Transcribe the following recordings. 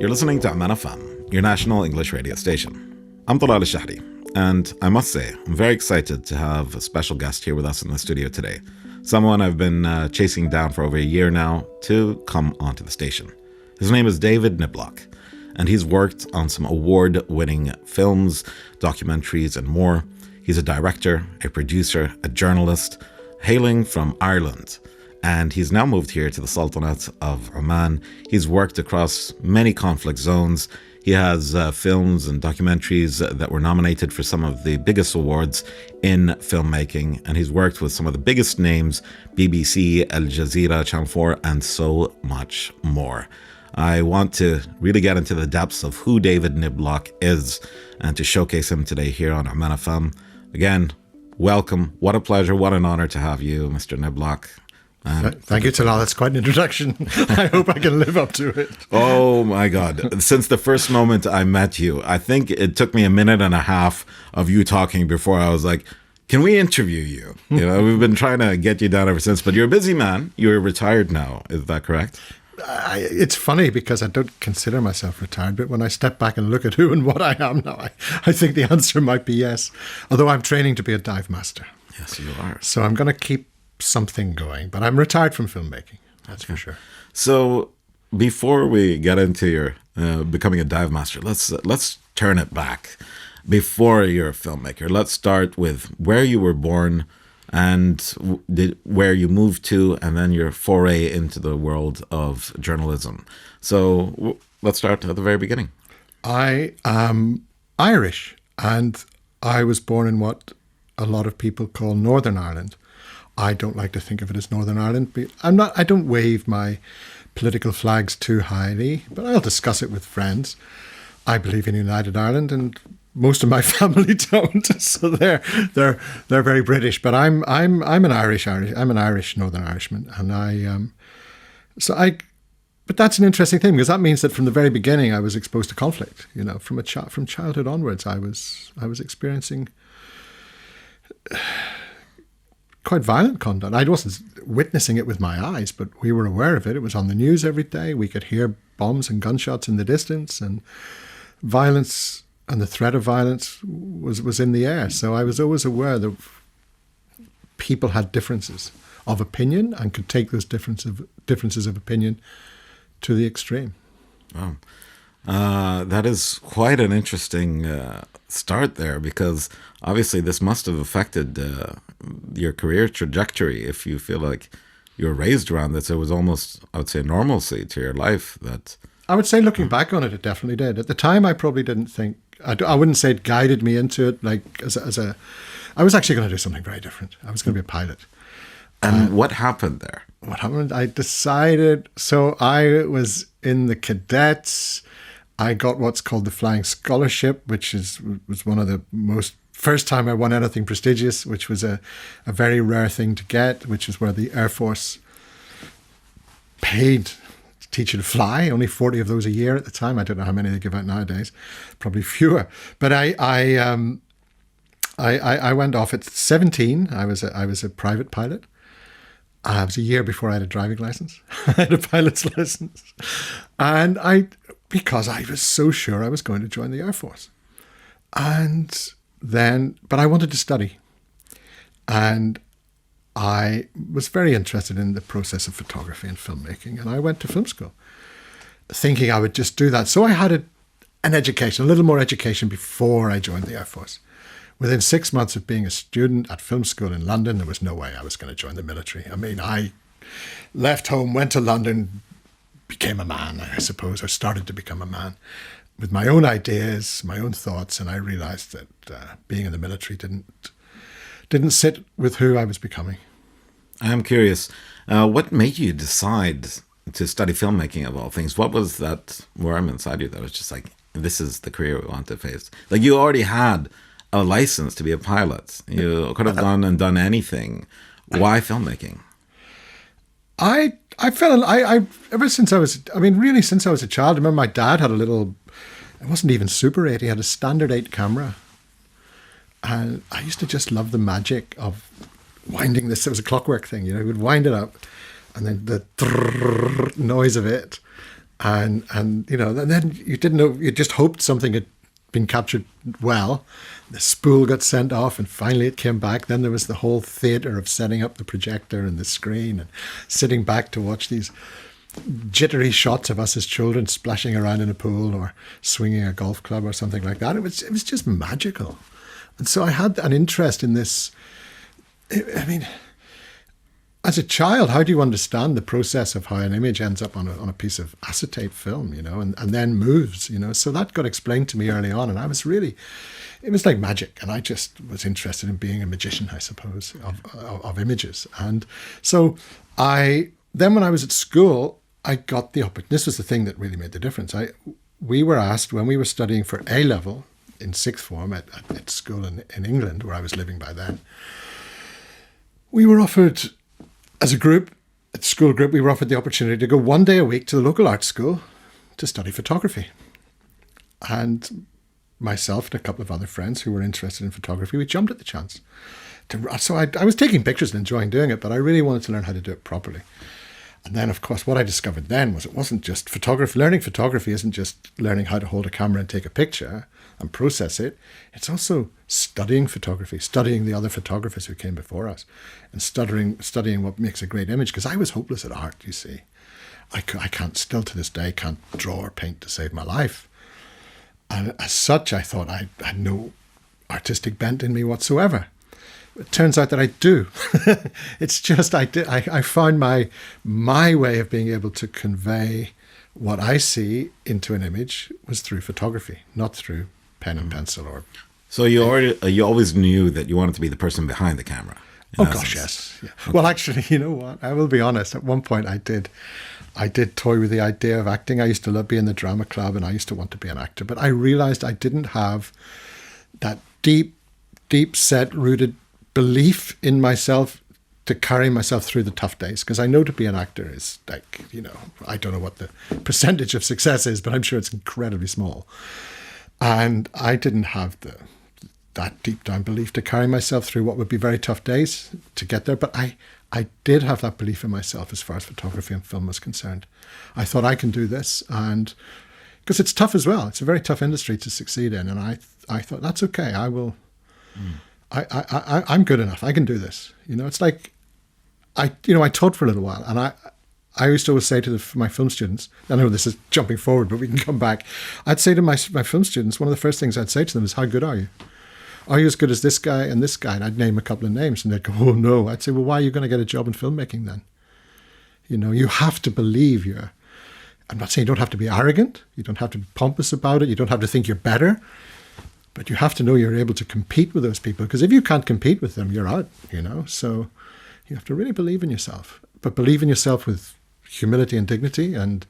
You're listening to Oman FM, your national English radio station. I'm Talal Shahri, and I must say, I'm very excited to have a special guest here with us in the studio today. Someone I've been chasing down for over a year now to come onto the station. His name is David Niblock, and he's worked on some award-winning films, documentaries, and more. He's a director, a producer, a journalist, hailing from Ireland. And he's now moved here to the Sultanate of Oman. He's worked across many conflict zones. He has films and documentaries that were nominated for some of the biggest awards in filmmaking. And he's worked with some of the biggest names, BBC, Al Jazeera, Channel 4, and so much more. I want to really get into the depths of who David Niblock is and to showcase him today here on Oman FM. Again, welcome. What a pleasure. What an honor to have you, Mr. Niblock. Thank you, Talal. That's quite an introduction. I hope I can live up to it. Oh, my God. Since the first moment I met you, I think it took me a minute and a half of you talking before I was like, can we interview you? You know, we've been trying to get you down ever since, but you're a busy man. You're retired now. Is that correct? It's funny because I don't consider myself retired, but when I step back and look at who and what I am now, I think the answer might be yes. Although I'm training to be a dive master. Yes, you are. So I'm going to keep something going, but I'm retired from filmmaking. That's for sure. So before we get into your becoming a dive master, let's turn it back. Before you're a filmmaker, let's start with where you were born and where you moved to, and then your foray into the world of journalism. So let's start at the very beginning. I am Irish, and I was born in what a lot of people call Northern Ireland. I don't like to think of it as Northern Ireland. I don't wave my political flags too highly, but I'll discuss it with friends. I believe in United Ireland, and most of my family don't. So they're very British. But I'm an Irish. I'm an Irish Northern Irishman, and But that's an interesting thing, because that means that from the very beginning I was exposed to conflict. You know, from childhood onwards, I was experiencing quite violent conduct. I wasn't witnessing it with my eyes, but we were aware of it. It was on the news every day. We could hear bombs and gunshots in the distance, and violence and the threat of violence was in the air. So I was always aware that people had differences of opinion and could take those differences of opinion to the extreme. Wow. That is quite an interesting start there, because obviously this must have affected your career trajectory. If you feel like you were raised around this, it was almost, I would say, normalcy to your life. That I would say, looking back on it, it definitely did. At the time, I probably didn't think. I wouldn't say it guided me into it. Like I was actually going to do something very different. I was going to be a pilot. And what happened there? What happened? I decided. So I was in the cadets. I got what's called the Flying Scholarship, which was one of the first time I won anything prestigious, which was a very rare thing to get, which is where the Air Force paid to teach you to fly. Only 40 of those a year at the time. I don't know how many they give out nowadays. Probably fewer. But I went off at 17. I was a private pilot. I was a year before I had a driving license. I had a pilot's license. And because I was so sure I was going to join the Air Force. But I wanted to study. And I was very interested in the process of photography and filmmaking. And I went to film school thinking I would just do that. So I had an education, a little more education before I joined the Air Force. Within 6 months of being a student at film school in London, there was no way I was going to join the military. I mean, I left home, went to London, became a man, I suppose, or started to become a man with my own ideas, my own thoughts, and I realized that being in the military didn't sit with who I was becoming. I'm curious, what made you decide to study filmmaking of all things? What was that worm inside you that was just like, this is the career we want to face? Like, you already had a license to be a pilot. You could have gone and done anything. Why filmmaking? I ever since I was a child, I remember my dad had a little, it wasn't even Super 8, he had a standard 8 camera. And I used to just love the magic of winding this. It was a clockwork thing, you know, he would wind it up and then the noise of it. And then you didn't know, you just hoped something had been captured well. The spool got sent off and finally it came back. Then there was the whole theatre of setting up the projector and the screen and sitting back to watch these jittery shots of us as children splashing around in a pool or swinging a golf club or something like that. It was just magical. And so I had an interest in this. I mean, as a child, how do you understand the process of how an image ends up on a piece of acetate film, and then moves, So that got explained to me early on, and it was like magic. And I just was interested in being a magician, I suppose, of images. And so then when I was at school, I got the opportunity. This was the thing that really made the difference. We were asked when we were studying for A-level in sixth form at school in England, where I was living by then. We were offered, as a group, at school group, we were offered the opportunity to go one day a week to the local art school to study photography. And myself and a couple of other friends who were interested in photography, we jumped at the chance. So I was taking pictures and enjoying doing it, but I really wanted to learn how to do it properly. And then, of course, what I discovered then was it wasn't just photography. Learning photography isn't just learning how to hold a camera and take a picture and process it. It's also studying photography, studying the other photographers who came before us, and studying what makes a great image. Because I was hopeless at art, you see. I can't, still to this day, can't draw or paint to save my life. And as such, I thought I had no artistic bent in me whatsoever. It turns out that I do. It's just I found my way of being able to convey what I see into an image was through photography, not through pen and pencil or. So you always knew that you wanted to be the person behind the camera. Oh gosh, yes. Yeah. Okay. Well, actually, you know what? I will be honest. At one point, I did toy with the idea of acting. I used to love being in the drama club, and I used to want to be an actor. But I realized I didn't have that deep set, rooted belief in myself to carry myself through the tough days. Because I know to be an actor is like, I don't know what the percentage of success is, but I'm sure it's incredibly small. And I didn't have that deep down belief to carry myself through what would be very tough days to get there. But I did have that belief in myself as far as photography and film was concerned. I thought I can do this, and because it's tough as well. It's a very tough industry to succeed in. And I thought, that's okay. I will. I'm good enough. I can do this. It's like, I taught for a little while, and I used to always say to my film students, I know this is jumping forward, but we can come back. I'd say to my film students, one of the first things I'd say to them is, how good are you? Are you as good as this guy and this guy? And I'd name a couple of names, and they'd go, oh no. I'd say, well, why are you going to get a job in filmmaking then? You have to believe I'm not saying you don't have to be arrogant. You don't have to be pompous about it. You don't have to think you're better. But you have to know you're able to compete with those people, because if you can't compete with them, you're out, So you have to really believe in yourself, but believe in yourself with humility and dignity and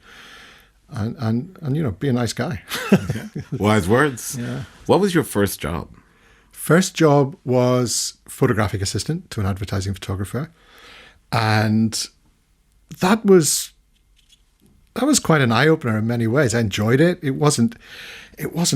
be a nice guy. Okay. Wise words. Yeah. What was your first job? First job was photographic assistant to an advertising photographer. And that was quite an eye-opener in many ways. I enjoyed it. It wasn't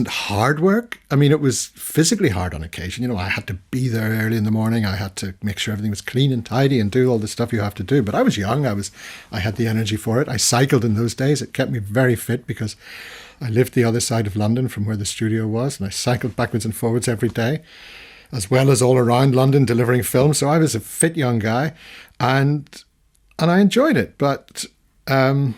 hard work. I mean, it was physically hard on occasion. I had to be there early in the morning. I had to make sure everything was clean and tidy and do all the stuff you have to do. But I was young. I had the energy for it. I cycled in those days. It kept me very fit because I lived the other side of London from where the studio was, and I cycled backwards and forwards every day, as well as all around London delivering film. So I was a fit young guy, and I enjoyed it. But and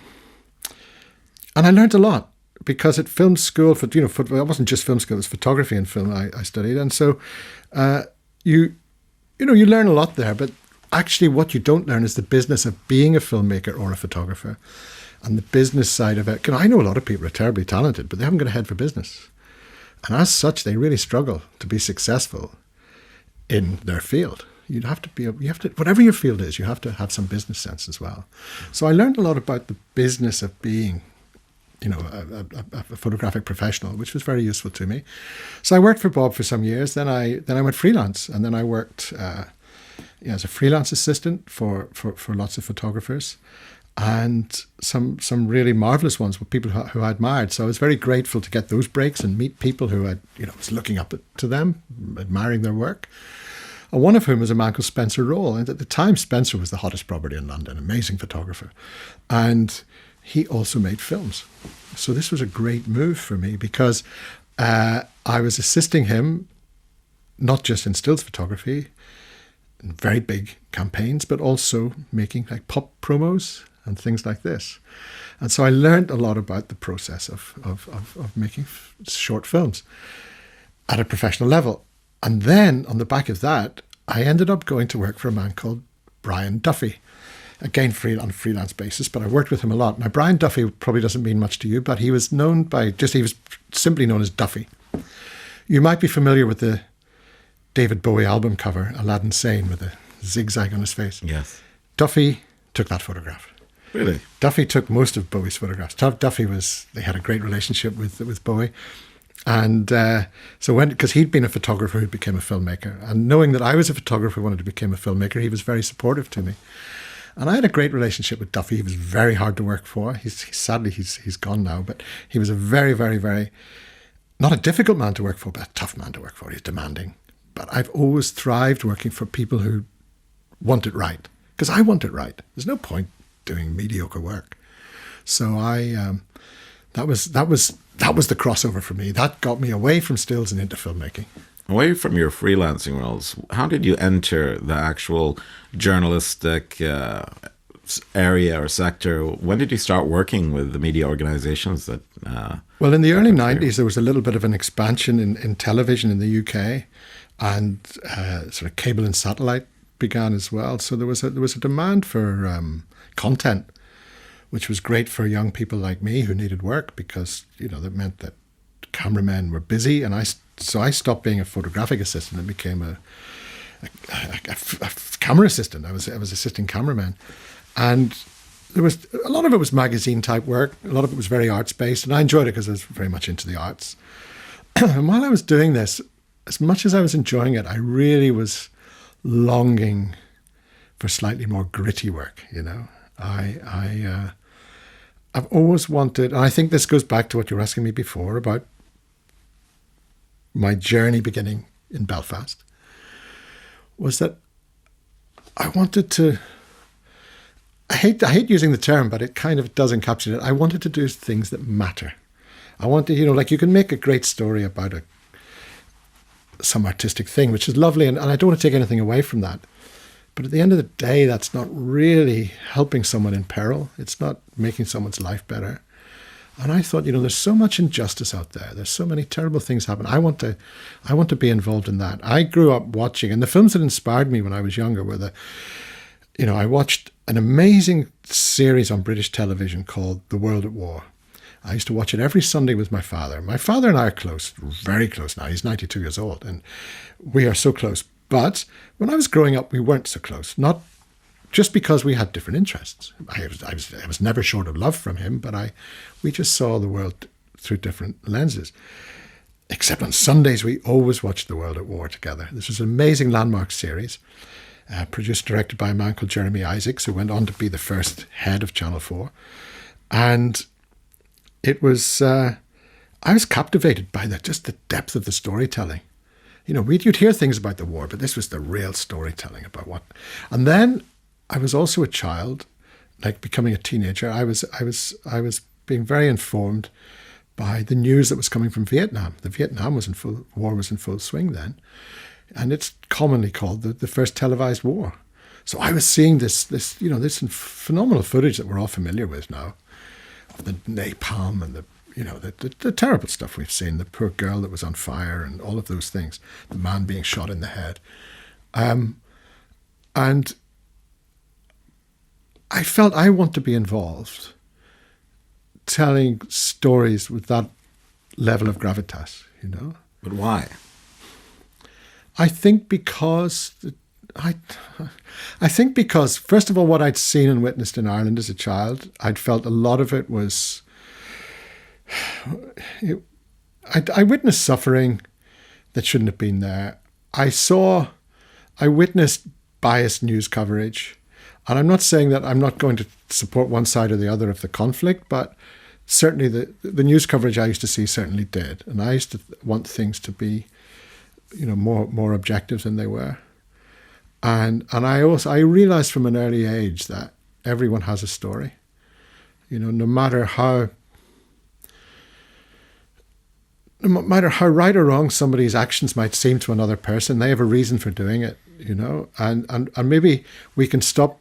I learned a lot, because at film school, it wasn't just film school, it was photography and film I studied. And so you learn a lot there, but actually what you don't learn is the business of being a filmmaker or a photographer, and the business side of it. I know a lot of people are terribly talented, but they haven't got a head for business. And as such, they really struggle to be successful in their field. You have to, whatever your field is, you have to have some business sense as well. So I learned a lot about the business of being a photographic professional, which was very useful to me. So I worked for Bob for some years. Then I went freelance, and then I worked as a freelance assistant for lots of photographers, and some really marvelous ones with people who I admired. So I was very grateful to get those breaks and meet people who I was looking up to them, admiring their work. And one of whom was a man called Spencer Roll. And at the time, Spencer was the hottest property in London, amazing photographer. And he also made films. So this was a great move for me because I was assisting him, not just in stills photography, in very big campaigns, but also making like pop promos and things like this. And so I learned a lot about the process of making short films at a professional level. And then on the back of that, I ended up going to work for a man called Brian Duffy. Again, on a freelance basis, but I worked with him a lot. Now, Brian Duffy probably doesn't mean much to you, but he was he was simply known as Duffy. You might be familiar with the David Bowie album cover, Aladdin Sane, with a zigzag on his face. Yes. Duffy took that photograph. Really? Duffy took most of Bowie's photographs. They had a great relationship with Bowie. And because he'd been a photographer who became a filmmaker, and knowing that I was a photographer who wanted to become a filmmaker, he was very supportive to me. And I had a great relationship with Duffy. He was very hard to work for. Sadly he's gone now, but he was a very, very, very, not a difficult man to work for, but a tough man to work for. He's demanding. But I've always thrived working for people who want it right, because I want it right. There's no point doing mediocre work. So that was the crossover for me. That got me away from stills and into filmmaking. Away from your freelancing roles, how did you enter the actual journalistic area or sector? When did you start working with the media organizations that... Well, in the early 90s, there was a little bit of an expansion in television in the UK, and sort of cable and satellite began as well. So there was a demand for content, which was great for young people like me who needed work, because, that meant that cameramen were busy, and I stopped being a photographic assistant and became a camera assistant. I was assisting cameramen, and there was a lot of it was magazine type work. A lot of it was very arts based, and I enjoyed it because I was very much into the arts. And while I was doing this, as much as I was enjoying it, I really was longing for slightly more gritty work. I've always wanted, and I think this goes back to what you were asking me before about my journey beginning in Belfast, was that I wanted to, I hate using the term, but it kind of does encapsulate it. I wanted to do things that matter. I wanted, like you can make a great story about some artistic thing, which is lovely, and I don't want to take anything away from that. But at the end of the day, that's not really helping someone in peril. It's not making someone's life better. And I thought, there's so much injustice out there. There's so many terrible things happen. I want to be involved in that. I grew up watching, and the films that inspired me when I was younger were I watched an amazing series on British television called The World at War. I used to watch it every Sunday with my father. My father and I are close, very close now. He's 92 years old, and we are so close. But when I was growing up, we weren't so close. Not just because we had different interests. I was never short of love from him, but we just saw the world through different lenses. Except on Sundays, we always watched The World at War together. This was an amazing landmark series, produced and directed by a man called Jeremy Isaacs, who went on to be the first head of Channel 4. And it was, I was captivated by just the depth of the storytelling. You'd hear things about the war, but this was the real storytelling about what. And then I was also a child, like becoming a teenager. I was being very informed by the news that was coming from Vietnam. The Vietnam war was in full swing then, and it's commonly called the first televised war. So I was seeing this phenomenal footage that we're all familiar with now, of the napalm and the terrible stuff we've seen, the poor girl that was on fire and all of those things, the man being shot in the head. And I felt I want to be involved telling stories with that level of gravitas, But why? I think because first of all, what I'd seen and witnessed in Ireland as a child, I'd felt a lot of it was, I witnessed suffering that shouldn't have been there. I witnessed biased news coverage. And I'm not saying that I'm not going to support one side or the other of the conflict, but certainly the news coverage I used to see certainly did. And I used to want things to be, more objective than they were. And I realized from an early age that everyone has a story. No matter how right or wrong somebody's actions might seem to another person, they have a reason for doing it, and maybe we can stop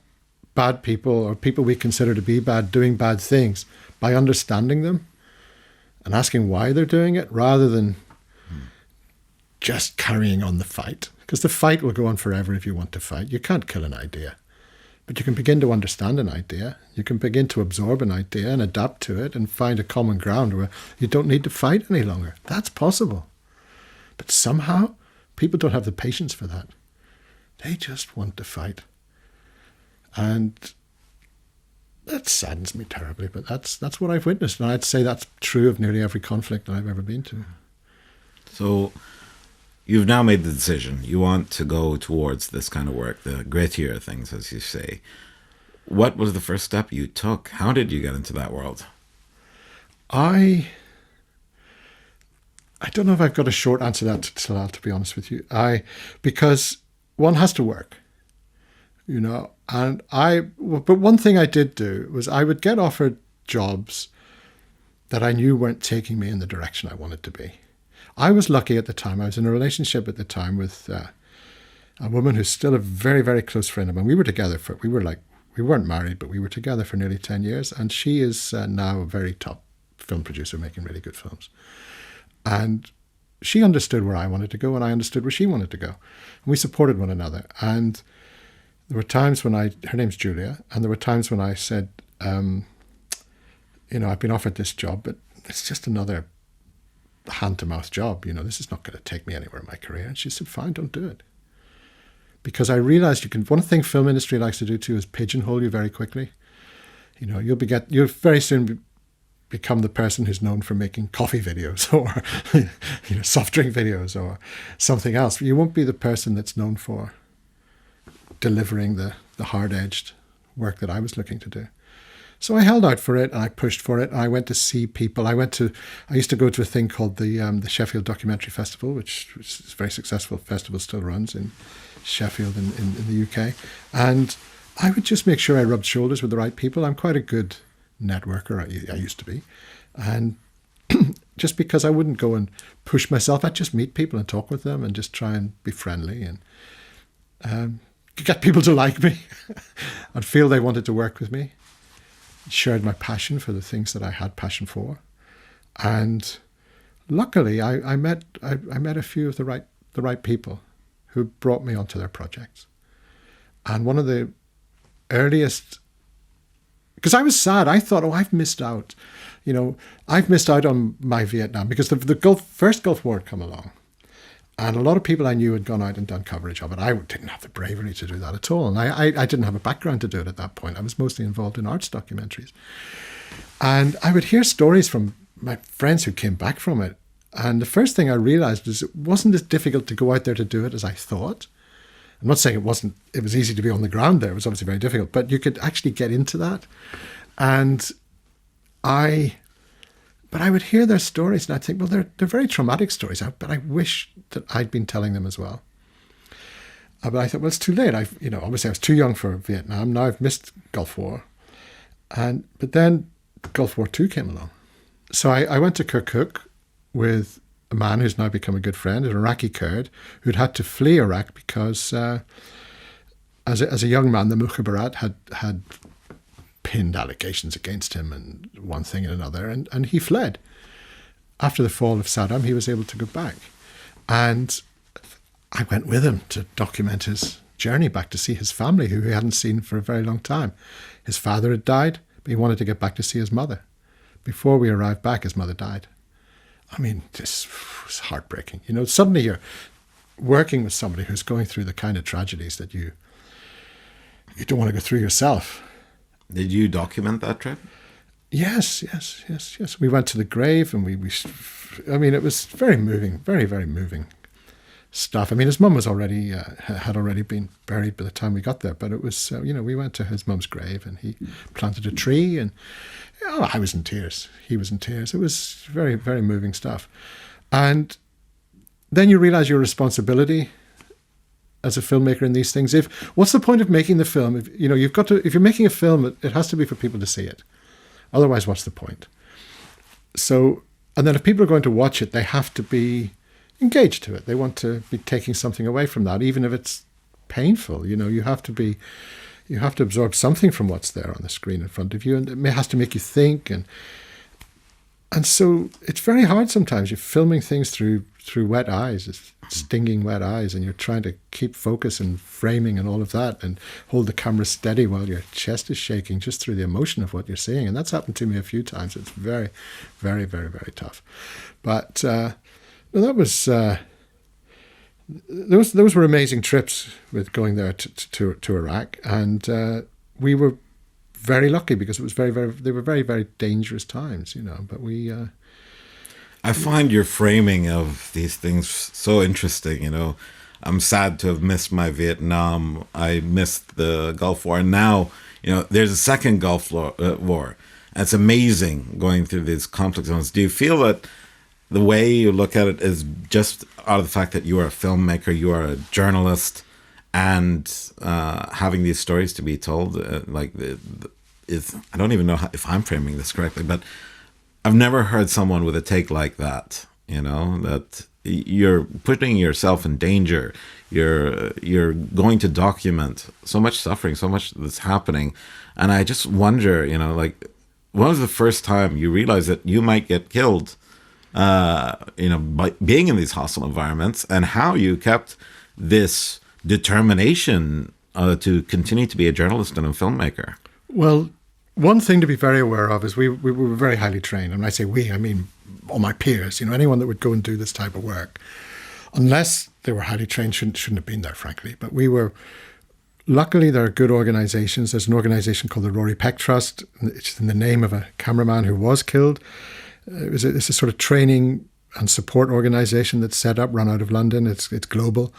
bad people or people we consider to be bad doing bad things by understanding them and asking why they're doing it, rather than just carrying on the fight. Because the fight will go on forever if you want to fight. You can't kill an idea. But you can begin to understand an idea. You can begin to absorb an idea and adapt to it and find a common ground where you don't need to fight any longer. That's possible. But somehow, people don't have the patience for that. They just want to fight. And that saddens me terribly, but that's what I've witnessed. And I'd say that's true of nearly every conflict that I've ever been to. So you've now made the decision. You want to go towards this kind of work, the grittier things, as you say. What was the first step you took? How did you get into that world? I don't know if I've got a short answer to that, Talal, to be honest with you. Because one has to work, but one thing I did do was I would get offered jobs that I knew weren't taking me in the direction I wanted to be. I was lucky at the time. I was in a relationship at the time with a woman who's still a very, very close friend of mine. We weren't married, but we were together for nearly 10 years. And she is now a very top film producer making really good films. And she understood where I wanted to go and I understood where she wanted to go. And we supported one another. And there were times when her name's Julia, and there were times when I said, I've been offered this job, but it's just another hand-to-mouth job. This is not going to take me anywhere in my career. And she said, fine, don't do it. Because I realized one thing film industry likes to do too is pigeonhole you very quickly. You'll very soon become the person who's known for making coffee videos or soft drink videos or something else. You won't be the person that's known for delivering the hard-edged work that I was looking to do. So I held out for it and I pushed for it. And I went to see people. I used to go to a thing called the Sheffield Documentary Festival, which is a very successful festival, still runs in Sheffield in the UK. And I would just make sure I rubbed shoulders with the right people. I'm quite a good networker. I used to be. And just because I wouldn't go and push myself, I'd just meet people and talk with them and just try and be friendly and get people to like me and feel they wanted to work with me. Shared my passion for the things that I had passion for. And luckily I met a few of the right people who brought me onto their projects. And one of the earliest, because I was sad, I thought, I've missed out. I've missed out on my Vietnam because the first Gulf War had come along. And a lot of people I knew had gone out and done coverage of it. I didn't have the bravery to do that at all. And I didn't have a background to do it at that point. I was mostly involved in arts documentaries. And I would hear stories from my friends who came back from it. And the first thing I realized is it wasn't as difficult to go out there to do it as I thought. I'm not saying it was easy to be on the ground there. It was obviously very difficult. But you could actually get into that. And But I would hear their stories and I'd think, well, they're very traumatic stories, but I wish that I'd been telling them as well. But I thought, well, it's too late. Obviously I was too young for Vietnam. Now I've missed Gulf War. But then Gulf War II came along. So I went to Kirkuk with a man who's now become a good friend, an Iraqi Kurd, who'd had to flee Iraq because as a young man, the Mukhabarat had pinned allegations against him and one thing and another, and he fled. After the fall of Saddam, he was able to go back. And I went with him to document his journey back to see his family, who he hadn't seen for a very long time. His father had died, but he wanted to get back to see his mother. Before we arrived back, his mother died. I mean, this was heartbreaking. Suddenly you're working with somebody who's going through the kind of tragedies that you don't want to go through yourself. Did you document that trip? Yes. We went to the grave and we it was very moving, very, very moving stuff. I mean, his mum was had already been buried by the time we got there, but it was, we went to his mum's grave and he planted a tree and I was in tears. He was in tears. It was very, very moving stuff. And then you realize your responsibility as a filmmaker in these things. What's the point of making the film? If you're making a film, it has to be for people to see it. Otherwise, what's the point? So, and then if people are going to watch it, they have to be engaged to it. They want to be taking something away from that, even if it's painful. You have to absorb something from what's there on the screen in front of you, and it has to make you think. And so it's very hard sometimes. You're filming things through wet eyes, it's stinging wet eyes, and you're trying to keep focus and framing and all of that, and hold the camera steady while your chest is shaking just through the emotion of what you're seeing. And that's happened to me a few times. It's very, very, very, very tough. But that was those were amazing trips with going there to Iraq, and we were very lucky because it was they were very, very dangerous times, but we I find your framing of these things so interesting. I'm sad to have missed my Vietnam. I missed the Gulf War, and now there's a second Gulf War. And it's amazing going through these conflict zones. Do you feel that the way you look at it is just out of the fact that you are a filmmaker, you are a journalist, and having these stories to be told, I don't even know if I'm framing this correctly, but I've never heard someone with a take like that, that you're putting yourself in danger. You're going to document so much suffering, so much that's happening. And I just wonder, when was the first time you realized that you might get killed, by being in these hostile environments, and how you kept this determination to continue to be a journalist and a filmmaker? Well, one thing to be very aware of is we were very highly trained. And when I say we, I mean all my peers, anyone that would go and do this type of work, unless they were highly trained, shouldn't have been there, frankly. But we were, luckily there are good organizations. There's an organization called the Rory Peck Trust. It's in the name of a cameraman who was killed. It's a sort of training and support organization that's set up, run out of London. It's global.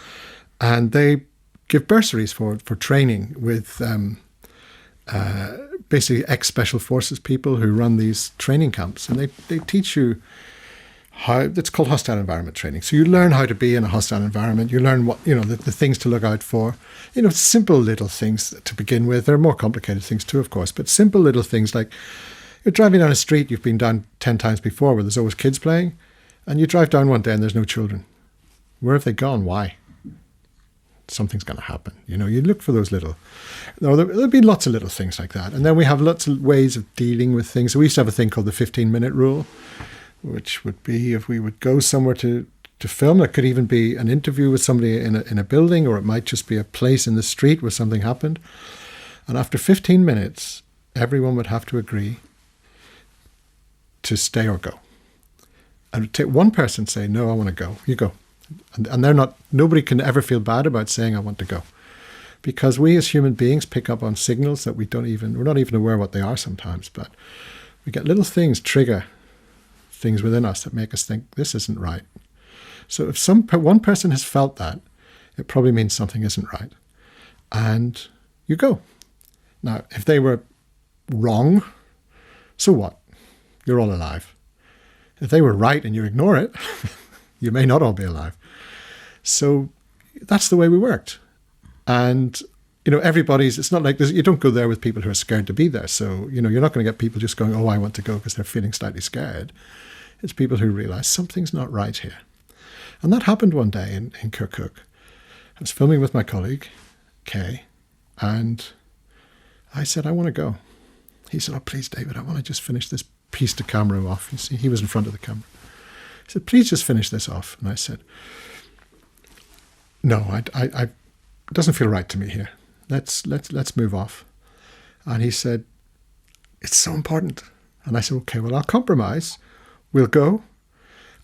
And they give bursaries for training with basically ex-special forces people who run these training camps. And they teach you how, it's called hostile environment training. So you learn how to be in a hostile environment. You learn what, the things to look out for. Simple little things to begin with. There are more complicated things too, of course, but simple little things like you're driving down a street you've been down 10 times before where there's always kids playing, and you drive down one day and there's no children. Where have they gone? Why? Something's going to happen. You look for those little... There'll be lots of little things like that. And then we have lots of ways of dealing with things. So we used to have a thing called the 15-minute rule, which would be if we would go somewhere to film, it could even be an interview with somebody in a building, or it might just be a place in the street where something happened. And after 15 minutes, everyone would have to agree to stay or go. And it would take one person say, no, I want to go. You go. And they're not, nobody can ever feel bad about saying, I want to go. Because we as human beings pick up on signals that we're not even aware what they are sometimes, but we get little things trigger things within us that make us think this isn't right. So if one person has felt that, it probably means something isn't right. And you go. Now, if they were wrong, so what? You're all alive. If they were right and you ignore it, you may not all be alive. So that's the way we worked. And, it's not like you don't go there with people who are scared to be there. So, you're not going to get people just going, oh, I want to go because they're feeling slightly scared. It's people who realize something's not right here. And that happened one day in Kirkuk. I was filming with my colleague, Kay, and I said, I want to go. He said, oh, please, David, I want to just finish this piece to camera off. You see, he was in front of the camera. He said, please just finish this off. And I said, no, it doesn't feel right to me here. Let's move off. And he said, it's so important. And I said, okay, well, I'll compromise. We'll go.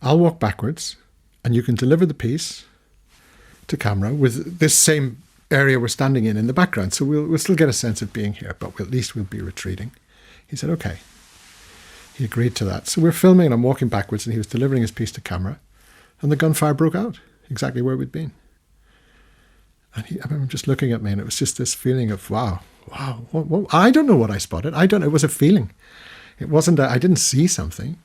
I'll walk backwards, and you can deliver the piece to camera with this same area we're standing in the background. So we'll still get a sense of being here, but at least we'll be retreating. He said, okay. He agreed to that. So we're filming, and I'm walking backwards, and he was delivering his piece to camera, and the gunfire broke out exactly where we'd been. And I remember just looking at me, and it was just this feeling of, wow. I don't know what I spotted. It was a feeling. It wasn't I didn't see something.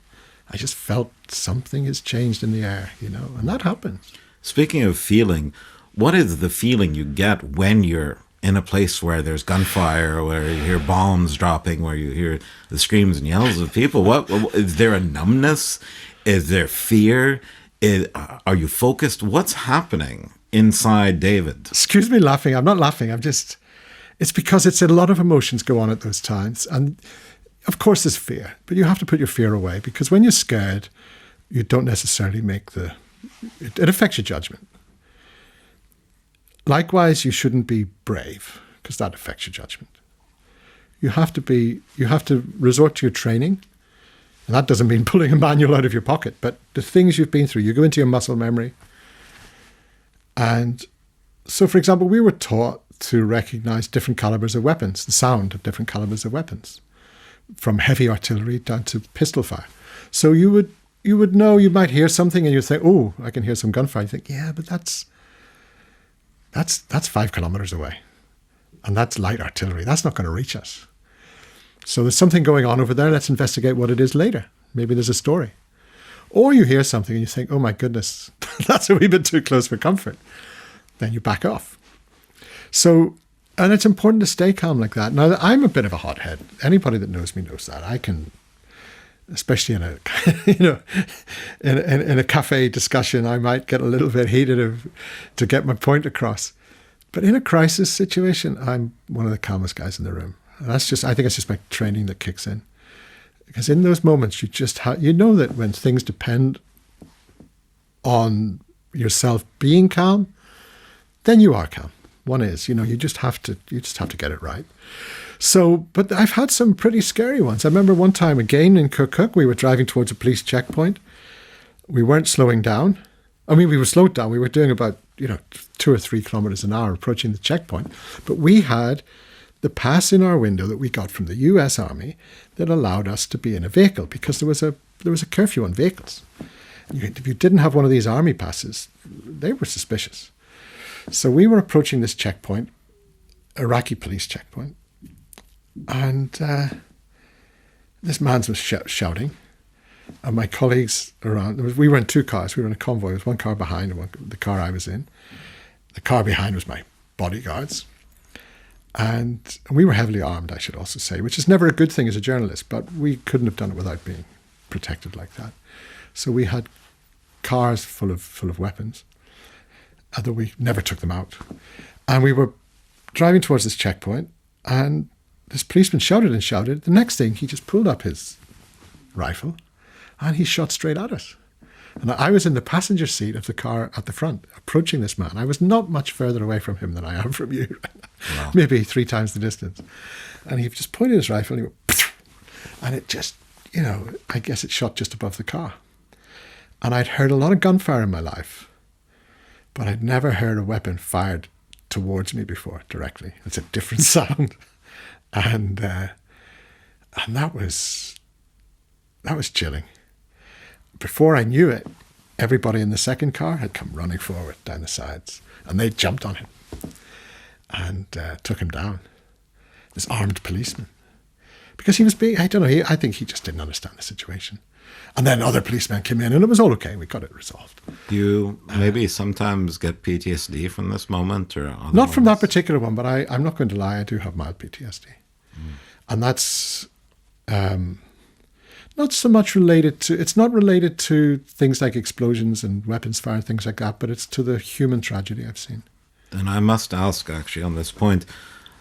I just felt something has changed in the air, and that happens. Speaking of feeling, what is the feeling you get when you're in a place where there's gunfire, where you hear bombs dropping, where you hear the screams and yells of people? What is there a numbness? Is there fear? Are you focused? What's happening inside David? Excuse me laughing. I'm not laughing. It's because it's a lot of emotions go on at those times. And of course there's fear, but you have to put your fear away, because when you're scared, you don't necessarily it affects your judgment. Likewise, you shouldn't be brave, because that affects your judgment. You have to resort to your training. And that doesn't mean pulling a manual out of your pocket, but the things you've been through, you go into your muscle memory. And so, for example, we were taught to recognize different calibers of weapons, the sound of different calibers of weapons, from heavy artillery down to pistol fire. So you would know, you might hear something and you'd think, oh, I can hear some gunfire. You think, yeah, but that's 5 kilometers away. And that's light artillery. That's not going to reach us. So there's something going on over there. Let's investigate what it is later. Maybe there's a story. Or you hear something and you think, oh my goodness, that's a wee bit too close for comfort. Then you back off. So, and it's important to stay calm like that. Now, I'm a bit of a hothead. Anybody that knows me knows that. I can, especially in a, in a cafe discussion, I might get a little bit heated to get my point across. But in a crisis situation, I'm one of the calmest guys in the room. And I think it's just my training that kicks in. Because in those moments, you know that when things depend on yourself being calm, then you are calm. One is, you just have to get it right. So, but I've had some pretty scary ones. I remember one time again in Kirkuk, we were driving towards a police checkpoint. We weren't slowing down. I mean, we were slowed down. We were doing about, 2 or 3 kilometers an hour approaching the checkpoint. But we had the pass in our window that we got from the US Army that allowed us to be in a vehicle, because there was a curfew on vehicles. If you didn't have one of these army passes, they were suspicious. So we were approaching this checkpoint, Iraqi police checkpoint, and this man was shouting, and my colleagues around, we were in 2 cars, we were in a convoy, there was one car behind and the car I was in. The car behind was my bodyguards. And we were heavily armed, I should also say, which is never a good thing as a journalist, but we couldn't have done it without being protected like that. So we had cars full of weapons, although we never took them out. And we were driving towards this checkpoint, and this policeman shouted and shouted. The next thing, he just pulled up his rifle, and he shot straight at us. And I was in the passenger seat of the car at the front, approaching this man. I was not much further away from him than I am from you. Wow. Maybe 3 times the distance. And he just pointed his rifle and he went, and it just, I guess it shot just above the car. And I'd heard a lot of gunfire in my life, but I'd never heard a weapon fired towards me before directly. It's a different sound. And that was chilling. Before I knew it, everybody in the second car had come running forward down the sides, and they jumped on him and took him down. This armed policeman. Because he was being, I don't know, I think he just didn't understand the situation. And then other policemen came in and it was all okay. We got it resolved. Do you maybe sometimes get PTSD from this moment? Or not from that particular one, but I'm not going to lie, I do have mild PTSD. And that's not so much it's not related to things like explosions and weapons fire and things like that, but it's to the human tragedy I've seen. And I must ask, actually, on this point,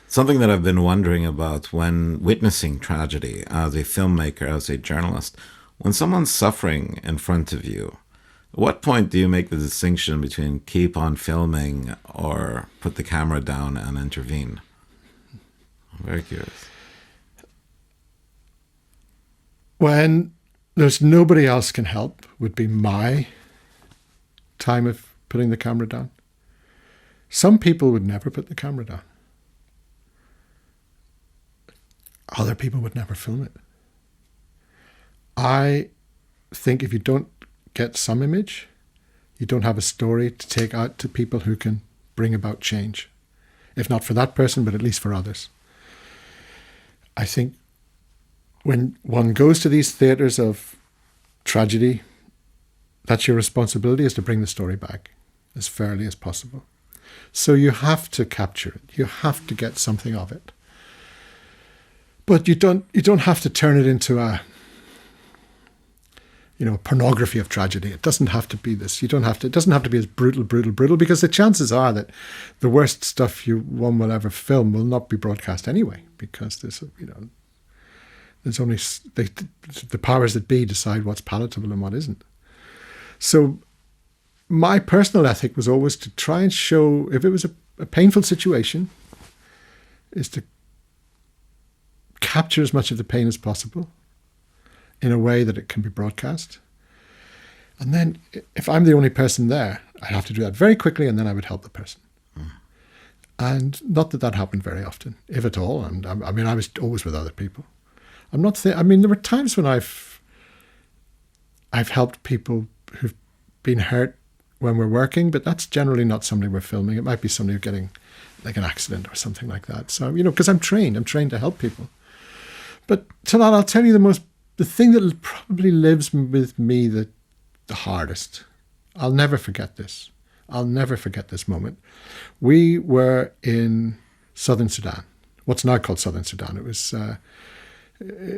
something that I've been wondering about when witnessing tragedy as a filmmaker, as a journalist, when someone's suffering in front of you, at what point do you make the distinction between keep on filming or put the camera down and intervene? I'm very curious. When there's nobody else can help would be my time of putting the camera down. Some people would never put the camera down. Other people would never film it. I think if you don't get some image, you don't have a story to take out to people who can bring about change. If not for that person, but at least for others. I think when one goes to these theatres of tragedy, that's your responsibility, is to bring the story back as fairly as possible. So you have to capture it. You have to get something of it. But you don't have to turn it into a pornography of tragedy. It doesn't have to be this. It doesn't have to be as brutal, because the chances are that the worst stuff one will ever film will not be broadcast anyway, because there's only the powers that be decide what's palatable and what isn't. So my personal ethic was always to try and show, if it was a painful situation, is to capture as much of the pain as possible in a way that it can be broadcast. And then if I'm the only person there, I have to do that very quickly, and then I would help the person. And not that happened very often, if at all. And I was always with other people. There were times when I've helped people who've been hurt when we're working, but that's generally not somebody we're filming. It might be somebody getting like an accident or something like that. So, because I'm trained to help people. But Talal, I'll tell you the thing that probably lives with me the hardest. I'll never forget this. I'll never forget this moment. We were in southern Sudan, what's now called southern Sudan. It was,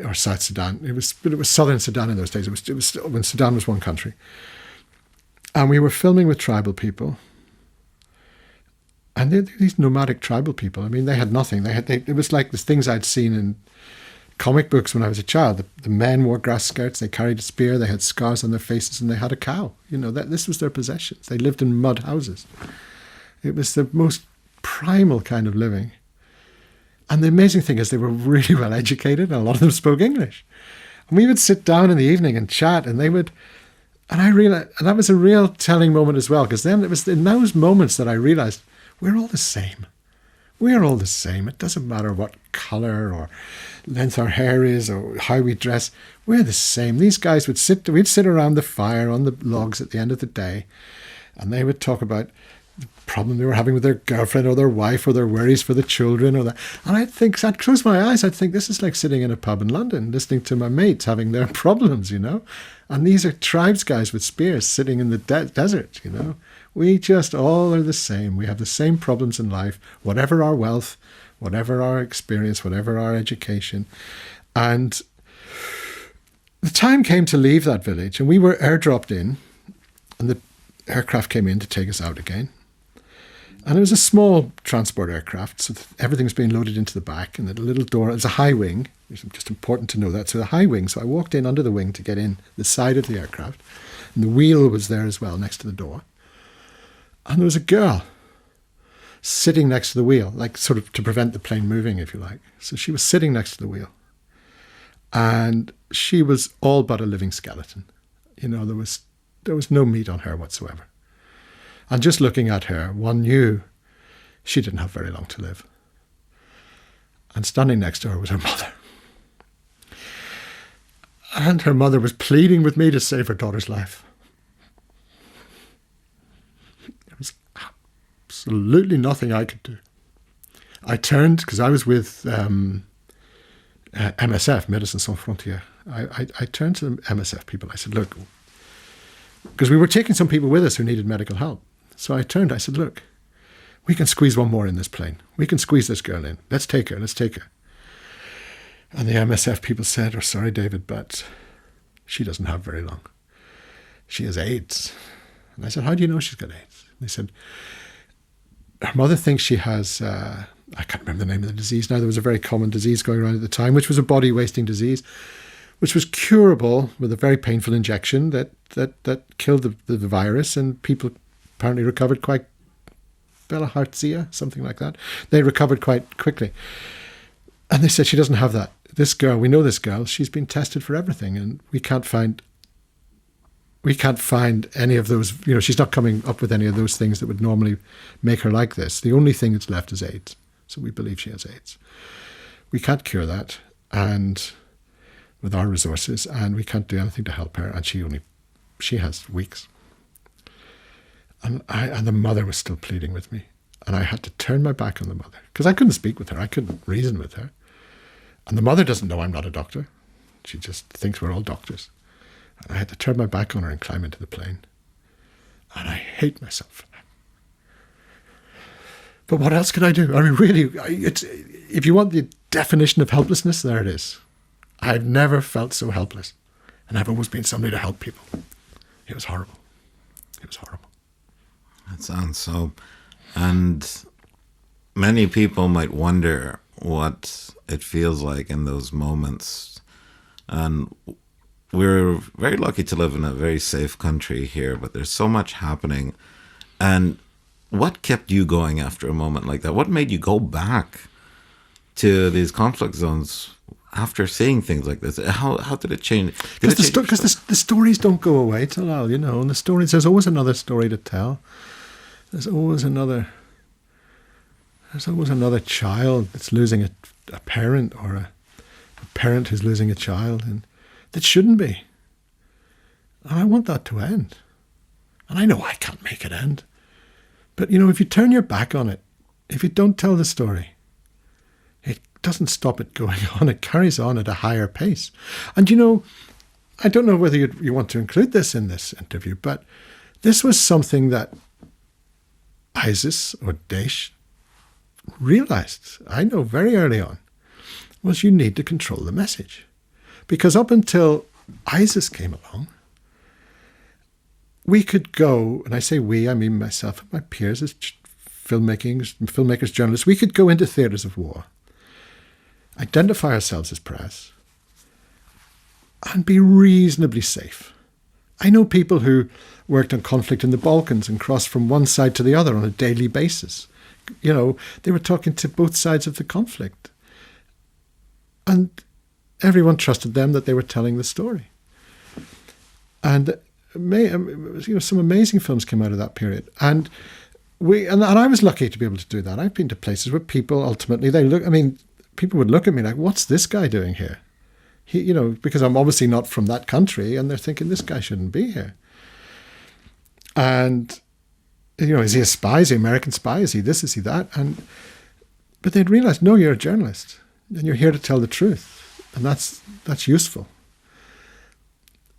or South Sudan. It was southern Sudan in those days. It was when Sudan was one country. And we were filming with tribal people. And these nomadic tribal people, they had nothing. It was like the things I'd seen in comic books when I was a child. The men wore grass skirts, they carried a spear, they had scars on their faces, and they had a cow. This was their possessions. They lived in mud houses. It was the most primal kind of living. And the amazing thing is they were really well educated, and a lot of them spoke English. And we would sit down in the evening and chat, and they would... And I realized, and that was a real telling moment as well, because then it was in those moments that I realized we're all the same. We're all the same. It doesn't matter what colour or length our hair is or how we dress. We're the same. These guys we'd sit around the fire on the logs at the end of the day, and they would talk about the problem they were having with their girlfriend or their wife or their worries for the children or that. And I'd close my eyes, I'd think this is like sitting in a pub in London, listening to my mates having their problems, And these are tribes guys with spears sitting in the desert, We just all are the same. We have the same problems in life, whatever our wealth, whatever our experience, whatever our education. And the time came to leave that village, and we were airdropped in, and the aircraft came in to take us out again. And it was a small transport aircraft, so everything's being loaded into the back, and the little door, it's a high wing. It's just important to know that. So the high wing, so I walked in under the wing to get in the side of the aircraft, and the wheel was there as well next to the door. And there was a girl sitting next to the wheel, like sort of to prevent the plane moving, if you like. So she was sitting next to the wheel. And she was all but a living skeleton. There was no meat on her whatsoever. And just looking at her, one knew she didn't have very long to live. And standing next to her was her mother. And her mother was pleading with me to save her daughter's life. There was absolutely nothing I could do. I turned, because I was with MSF, Médecins Sans Frontières. I turned to the MSF people. I said, look, because we were taking some people with us who needed medical help. So I turned, I said, look, we can squeeze one more in this plane. We can squeeze this girl in. Let's take her. And the MSF people said, oh, sorry, David, but she doesn't have very long. She has AIDS. And I said, how do you know she's got AIDS? And they said, her mother thinks she has, I can't remember the name of the disease now. There was a very common disease going around at the time, which was a body-wasting disease, which was curable with a very painful injection that killed the virus, and people apparently recovered quite, Bilharzia, something like that. They recovered quite quickly. And they said, she doesn't have that. This girl, we know this girl, she's been tested for everything, and we can't find any of those, she's not coming up with any of those things that would normally make her like this. The only thing that's left is AIDS. So we believe she has AIDS. We can't cure that, and with our resources, and we can't do anything to help her, and she has weeks. And the mother was still pleading with me. And I had to turn my back on the mother because I couldn't speak with her. I couldn't reason with her. And the mother doesn't know I'm not a doctor. She just thinks we're all doctors. And I had to turn my back on her and climb into the plane. And I hate myself for that. But what else could I do? I mean, really, if you want the definition of helplessness, there it is. I've never felt so helpless. And I've always been somebody to help people. It was horrible. It was horrible. That sounds so. And many people might wonder what it feels like in those moments. And we're very lucky to live in a very safe country here, but there's so much happening. And what kept you going after a moment like that? What made you go back to these conflict zones after seeing things like this? How did it change? Because the stories don't go away, Talal, you know, and the stories, there's always another story to tell. There's always another child that's losing a parent, or a parent who's losing a child, and that shouldn't be. And I want that to end. And I know I can't make it end. But, you know, if you turn your back on it, if you don't tell the story, it doesn't stop it going on. It carries on at a higher pace. And, you know, I don't know whether you want to include this in this interview, but this was something that ISIS or Daesh realized, I know very early on, was you need to control the message. Because up until ISIS came along, we could go, and I say we, I mean myself and my peers as filmmakers, journalists, we could go into theatres of war, identify ourselves as press, and be reasonably safe. I know people who worked on conflict in the Balkans and crossed from one side to the other on a daily basis. You know, they were talking to both sides of the conflict. And everyone trusted them that they were telling the story. And some amazing films came out of that period. And I was lucky to be able to do that. I've been to places where people ultimately, people would look at me like, what's this guy doing here? Because I'm obviously not from that country, and they're thinking, this guy shouldn't be here. And, is he a spy? Is he an American spy? Is he this? Is he that? But they'd realized, no, you're a journalist, and you're here to tell the truth, and that's useful.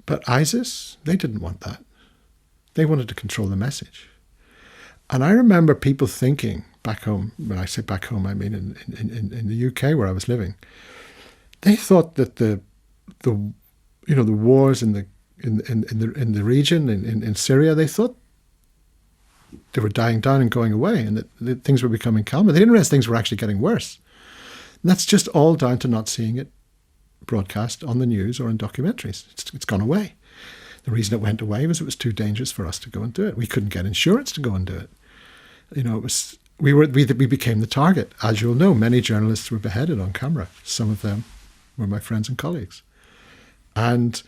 But ISIS, they didn't want that. They wanted to control the message. And I remember people thinking back home, when I say back home, I mean in the UK where I was living, they thought that the wars in the region in Syria, they thought they were dying down and going away, and that things were becoming calmer. They didn't realize things were actually getting worse. And that's just all down to not seeing it broadcast on the news or in documentaries. It's gone away. The reason it went away was it was too dangerous for us to go and do it. We couldn't get insurance to go and do it. We became the target. As you'll know, many journalists were beheaded on camera. Some of them were my friends and colleagues. And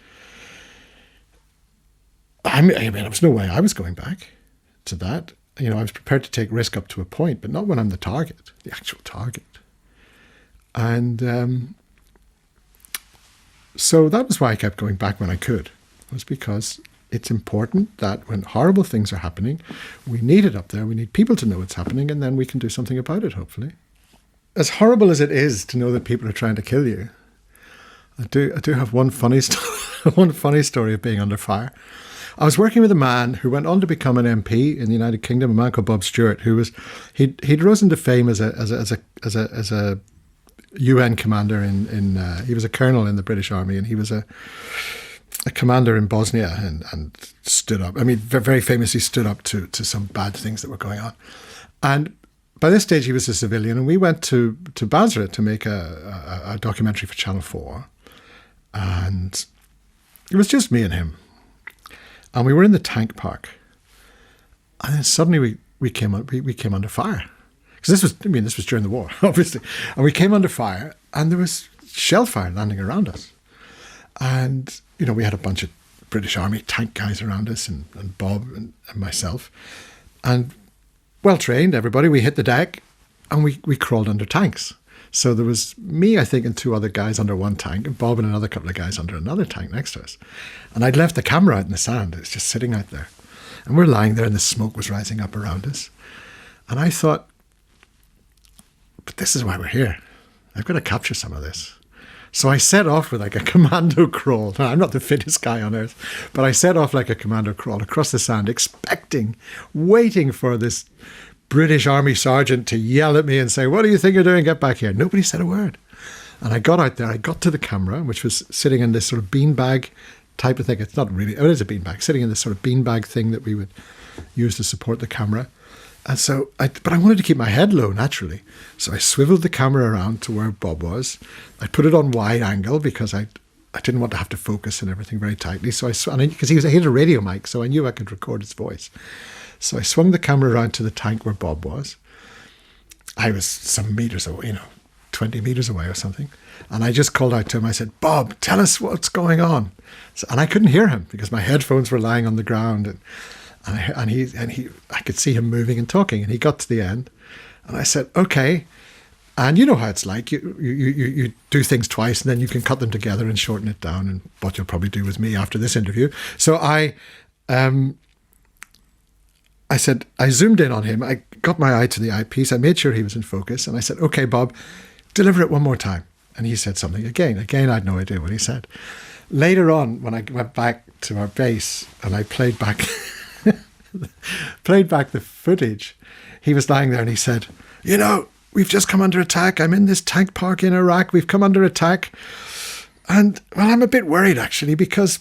there was no way I was going back to that. I was prepared to take risk up to a point, but not when I'm the target, the actual target. And so that was why I kept going back when I could, was because it's important that when horrible things are happening, we need it up there. We need people to know it's happening, and then we can do something about it, hopefully. As horrible as it is to know that people are trying to kill you, I do have one funny story of being under fire. I was working with a man who went on to become an MP in the United Kingdom, a man called Bob Stewart, who was he'd risen to fame as a UN commander he was a colonel in the British Army, and he was a commander in Bosnia and stood up. I mean, very famously stood up to some bad things that were going on. And by this stage, he was a civilian, and we went to Basra to make a documentary for Channel 4. And it was just me and him. And we were in the tank park. And then suddenly we came under fire. Because this was during the war, obviously. And we came under fire, and there was shell fire landing around us. And, we had a bunch of British Army tank guys around us, and Bob and myself. And well-trained, everybody, we hit the deck, and we crawled under tanks. So there was me, I think, and two other guys under one tank, and Bob and another couple of guys under another tank next to us. And I'd left the camera out in the sand. It was just sitting out there. And we're lying there, and the smoke was rising up around us. And I thought, but this is why we're here. I've got to capture some of this. So I set off with like a commando crawl. Now, I'm not the fittest guy on earth, but I set off like a commando crawl across the sand, waiting for this British Army sergeant to yell at me and say, "What do you think you're doing? Get back here." Nobody said a word. And I got out there, I got to the camera, which was sitting in this sort of beanbag type of thing. It's not really, it is a beanbag, sitting in this sort of beanbag thing that we would use to support the camera. And so, but I wanted to keep my head low, naturally. So I swiveled the camera around to where Bob was. I put it on wide angle because I didn't want to have to focus and everything very tightly. So because he had a radio mic, so I knew I could record his voice. So I swung the camera around to the tank where Bob was. I was some meters away, 20 meters away or something. And I just called out to him. I said, "Bob, tell us what's going on." And I couldn't hear him because my headphones were lying on the ground. And I could see him moving and talking. And he got to the end. And I said, "Okay." And you know how it's like. You do things twice and then you can cut them together and shorten it down. And what you'll probably do with me after this interview. So I said, I zoomed in on him. I got my eye to the eyepiece. I made sure he was in focus. And I said, "Okay, Bob, deliver it one more time." And he said something again. Again, I had no idea what he said. Later on, when I went back to our base and I played back the footage, he was lying there and he said, "We've just come under attack. I'm in this tank park in Iraq. We've come under attack. And, well, I'm a bit worried, actually, because..."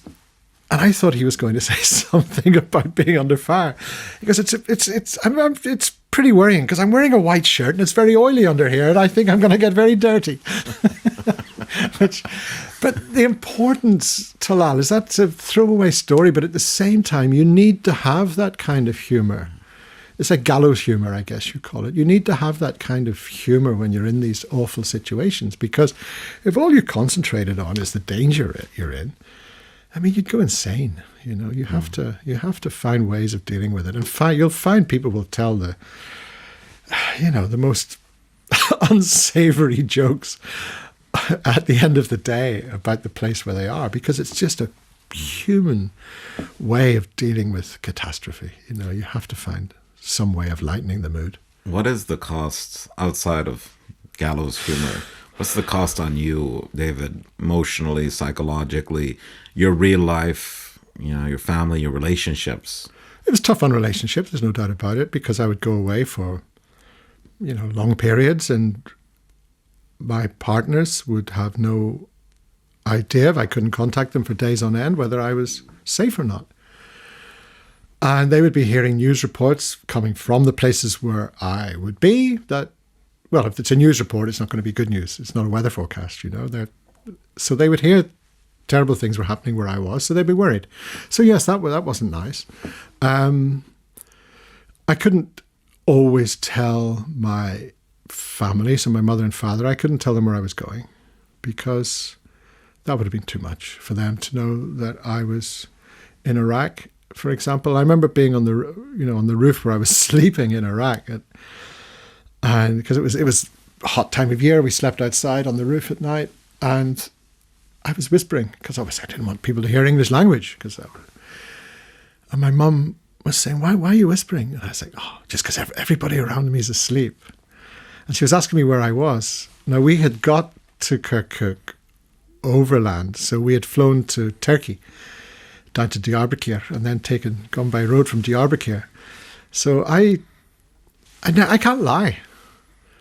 And I thought he was going to say something about being under fire. Because it's pretty worrying because I'm wearing a white shirt and it's very oily under here and I think I'm going to get very dirty. But the importance, Talal, is that's a throwaway story, but at the same time, you need to have that kind of humour. It's like gallows humour, I guess you call it. You need to have that kind of humour when you're in these awful situations, because if all you're concentrated on is the danger you're in, I mean, you'd go insane. You have to find ways of dealing with it, and you'll find people will tell the most unsavory jokes at the end of the day about the place where they are, because it's just a human way of dealing with catastrophe. You have to find some way of lightening the mood. What is the cost outside of gallows humor? What's the cost on you, David, emotionally, psychologically, your real life, your family, your relationships? It was tough on relationships, there's no doubt about it, because I would go away for, long periods, and my partners would have no idea, if I couldn't contact them for days on end, whether I was safe or not. And they would be hearing news reports coming from the places where I would be that, well, if it's a news report, it's not going to be good news. It's not a weather forecast, So they would hear terrible things were happening where I was, so they'd be worried. So yes, that wasn't nice. I couldn't always tell my family, so my mother and father, I couldn't tell them where I was going, because that would have been too much for them to know that I was in Iraq. For example, I remember being on the roof where I was sleeping in Iraq, and because it was a hot time of year, we slept outside on the roof at night, and I was whispering because obviously I didn't want people to hear English language, and my mum was saying, "Why are you whispering?" And I was like, "Oh, just because everybody around me is asleep." And she was asking me where I was. Now, we had got to Kirkuk overland, so we had flown to Turkey, down to Diyarbakir, and then gone by road from Diyarbakir. So I can't lie.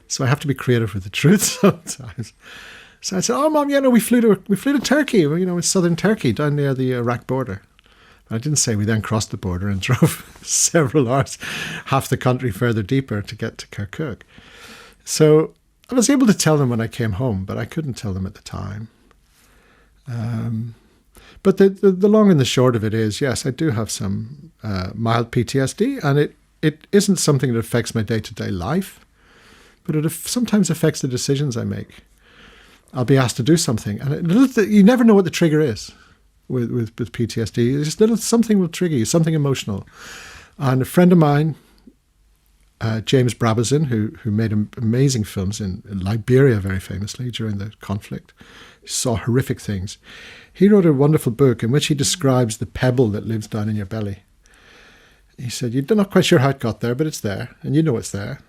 So I have to be creative with the truth sometimes. So I said, "Oh, Mom, we flew to Turkey, it's southern Turkey, down near the Iraq border." I didn't say we then crossed the border and drove several hours, half the country further deeper to get to Kirkuk. So I was able to tell them when I came home, but I couldn't tell them at the time. But the long and the short of it is, yes, I do have some mild PTSD, and it isn't something that affects my day-to-day life, but it sometimes affects the decisions I make. I'll be asked to do something, and you never know what the trigger is with PTSD. It's just something will trigger you, something emotional. And a friend of mine, James Brabazon, who made amazing films in Liberia very famously during the conflict, saw horrific things. He wrote a wonderful book in which he describes the pebble that lives down in your belly. He said, "You're not quite sure how it got there, but it's there, and you know it's there.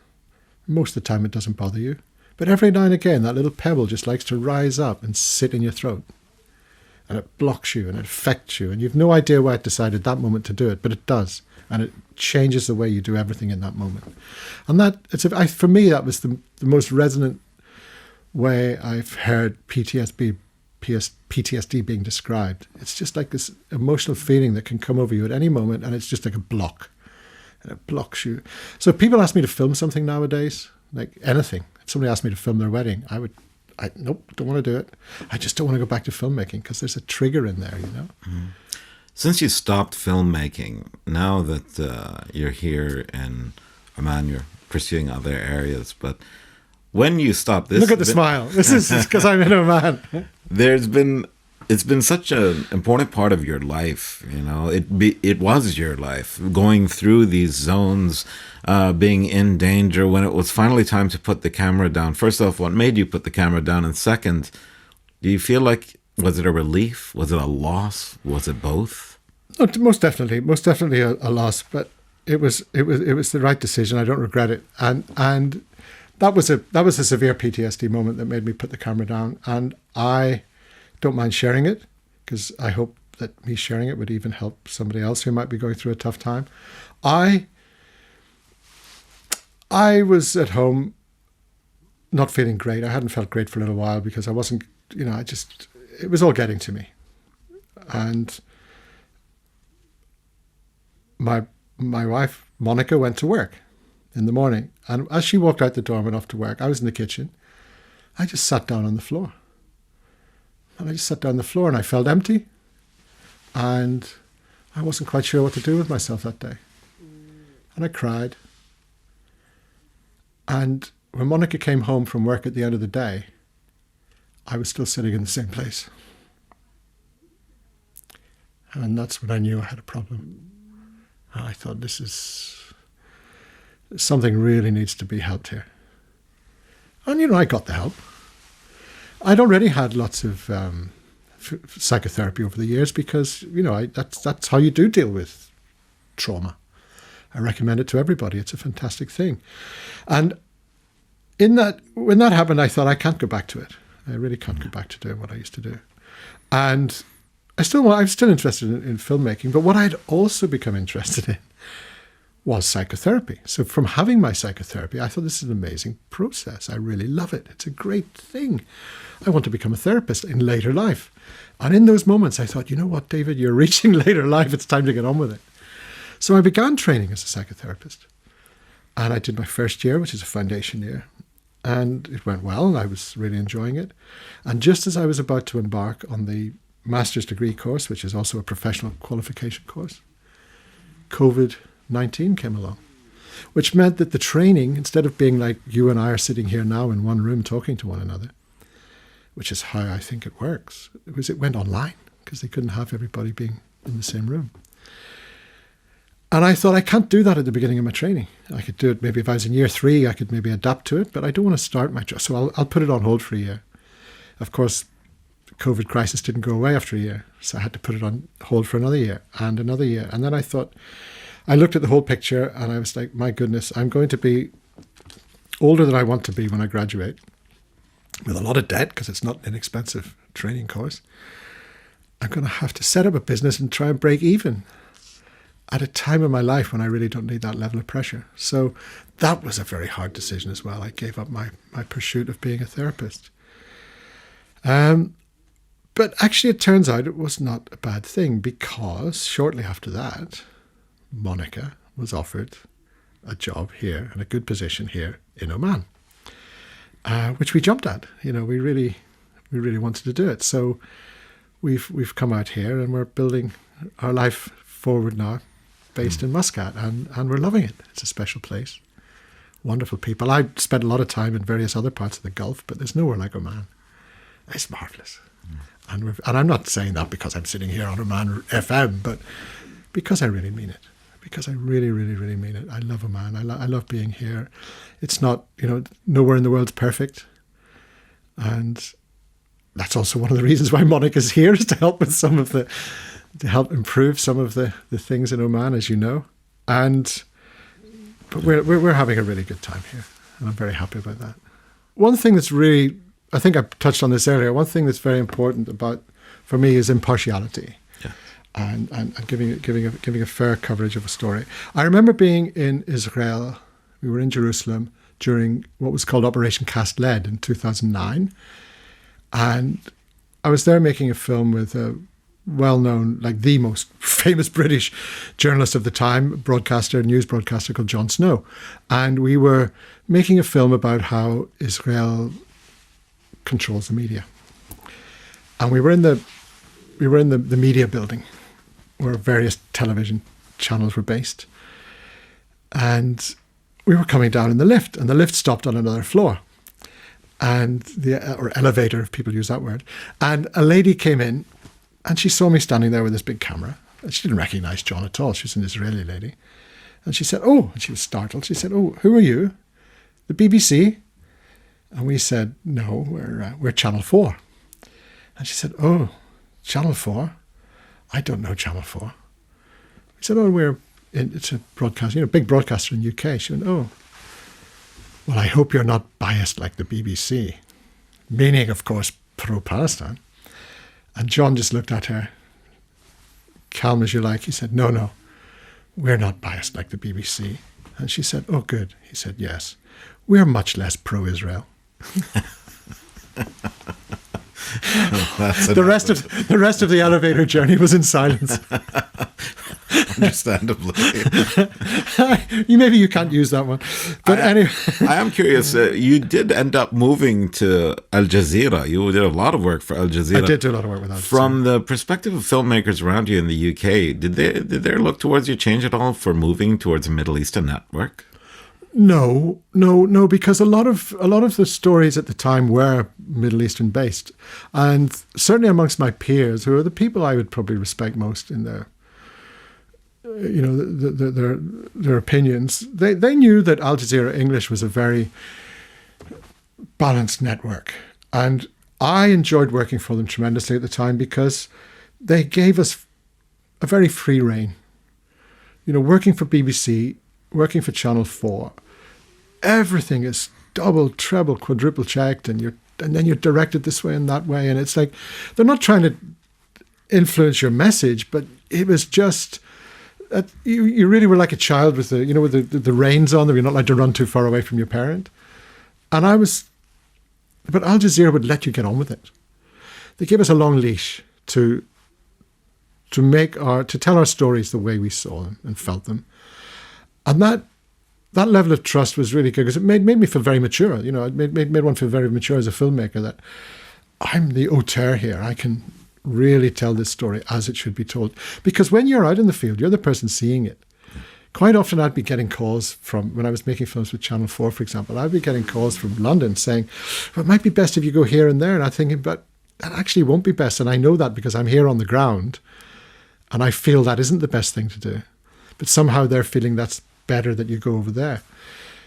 Most of the time it doesn't bother you. But every now and again, that little pebble just likes to rise up and sit in your throat. and it blocks you and it affects you, and you've no idea why it decided that moment to do it, but it does, and it changes the way you do everything in that moment. And for me, that was the most resonant way I've heard PTSD being described. It's just like this emotional feeling that can come over you at any moment, and it's just like a block, and it blocks you. So if people ask me to film something nowadays, like anything, if somebody asked me to film their wedding, nope, don't want to do it. I just don't want to go back to filmmaking because there's a trigger in there, Since you stopped filmmaking, now that you're here in Oman, you're pursuing other areas, but when you stopped this... Look at the smile. This is because I'm in Oman. It's been such an important part of your life, It was your life, going through these zones, being in danger. When it was finally time to put the camera down, first off, what made you put the camera down? And second, do you feel like, was it a relief? Was it a loss? Was it both? No, most definitely a loss. But it was the right decision. I don't regret it. And that was a severe PTSD moment that made me put the camera down. And I don't mind sharing it, because I hope that me sharing it would even help somebody else who might be going through a tough time. I was at home not feeling great. I hadn't felt great for a little while because I wasn't, it was all getting to me. And my wife, Monica, went to work in the morning. And as she walked out the door and went off to work, I was in the kitchen. I just sat down on the floor. And I just sat down on the floor and I felt empty. And I wasn't quite sure what to do with myself that day. And I cried. And when Monica came home from work at the end of the day, I was still sitting in the same place. And that's when I knew I had a problem. And I thought, something really needs to be helped here. And, I got the help. I'd already had lots of psychotherapy over the years because, that's how you do deal with trauma. I recommend it to everybody. It's a fantastic thing. And when that happened, I thought, I can't go back to it. I really can't go back to doing what I used to do. And I'm still interested in filmmaking, but what I'd also become interested in was psychotherapy. So from having my psychotherapy, I thought, this is an amazing process. I really love it. It's a great thing. I want to become a therapist in later life. And in those moments, I thought, you know what, David, you're reaching later life. It's time to get on with it. So I began training as a psychotherapist. And I did my first year, which is a foundation year. And it went well, and I was really enjoying it. And just as I was about to embark on the master's degree course, which is also a professional qualification course, COVID-19 came along, which meant that the training, instead of being like you and I are sitting here now in one room talking to one another, which is how I think it works, it went online because they couldn't have everybody being in the same room. And I thought, I can't do that at the beginning of my training. I could do it maybe if I was in year 3, I could maybe adapt to it, but I don't want to start my job. So I'll put it on hold for a year. Of course, the COVID crisis didn't go away after a year, so I had to put it on hold for another year. And then I thought, I looked at the whole picture and I was like, my goodness, I'm going to be older than I want to be when I graduate, with a lot of debt because it's not an inexpensive training course. I'm going to have to set up a business and try and break even at a time in my life when I really don't need that level of pressure. So that was a very hard decision as well. I gave up my pursuit of being a therapist. But actually, it turns out it was not a bad thing, because shortly after that, Monica was offered a job here and a good position here in Oman, which we jumped at. We really wanted to do it. So we've come out here and we're building our life forward now, based in Muscat, and we're loving it. It's a special place. Wonderful people. I spent a lot of time in various other parts of the Gulf, but there's nowhere like Oman. It's marvellous. And I'm not saying that because I'm sitting here on Oman FM, but because I really mean it. Because I really, really, really mean it. I love Oman. I love being here. It's not, nowhere in the world's perfect. And that's also one of the reasons why Monica's here, is to help with to help improve some of the things in Oman, as you know. But we're having a really good time here, and I'm very happy about that. One thing that's really, I think I touched on this earlier, one thing that's very important about for me is impartiality. Yeah. And giving a fair coverage of a story. I remember being in Israel. We were in Jerusalem during what was called Operation Cast Lead in 2009. And I was there making a film with a well-known, like the most famous British journalist of the time, news broadcaster called Jon Snow. And we were making a film about how Israel controls the media. And we were in the media building where various television channels were based. And we were coming down in the lift, and the lift stopped on another floor. And or elevator, if people use that word. And a lady came in, and she saw me standing there with this big camera. And she didn't recognize John at all. She was an Israeli lady. And she said, "Oh," and she was startled. She said, "Oh, who are you? The BBC?" And we said, "No, we're Channel 4. And she said, "Oh, Channel 4? I don't know Channel 4. We said, "Oh, it's a broadcaster, big broadcaster in the UK." She went, "Oh, well, I hope you're not biased like the BBC." Meaning, of course, pro-Palestine. And John just looked at her, calm as you like. He said, No, we're not biased like the BBC. And she said, "Oh, good." He said, "Yes, we're much less pro-Israel." The rest of the elevator journey was in silence. Understandably. Maybe you can't use that one. But anyway. I am curious. You did end up moving to Al Jazeera. You did a lot of work for Al Jazeera. I did do a lot of work with Al Jazeera. From the perspective of filmmakers around you in the UK, did their look towards you change at all for moving towards a Middle Eastern network? No, because a lot of the stories at the time were Middle Eastern based, and certainly amongst my peers, who are the people I would probably respect most in their, their opinions, they knew that Al Jazeera English was a very balanced network, and I enjoyed working for them tremendously at the time because they gave us a very free rein. Working for BBC. Working for Channel 4, everything is double, treble, quadruple checked, and then you're directed this way and that way, and it's like they're not trying to influence your message, but it was just you really were like a child with the reins on. That you're not allowed to run too far away from your parent, but Al Jazeera would let you get on with it. They gave us a long leash to tell our stories the way we saw them and felt them. And that level of trust was really good because it made me feel very mature. It made one feel very mature as a filmmaker that I'm the auteur here. I can really tell this story as it should be told. Because when you're out in the field, you're the person seeing it. Quite often I'd be getting calls from, when I was making films with Channel 4, for example, I'd be getting calls from London saying, "Well, it might be best if you go here and there." And I'm thinking, but that actually won't be best. And I know that because I'm here on the ground and I feel that isn't the best thing to do. But somehow they're feeling that's better that you go over there.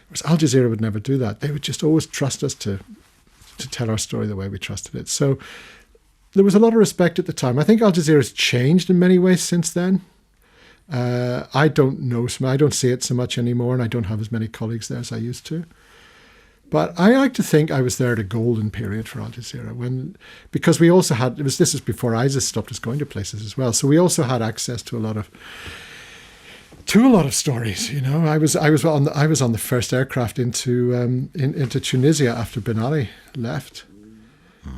Whereas Al Jazeera would never do that. They would just always trust us to tell our story the way we trusted it. So there was a lot of respect at the time. I think Al Jazeera has changed in many ways since then. I don't see it so much anymore, and I don't have as many colleagues there as I used to. But I like to think I was there at a golden period for Al Jazeera because we also had, this is before ISIS stopped us going to places as well. So we also had access to a lot of stories. I was on the first aircraft into Tunisia after Ben Ali left,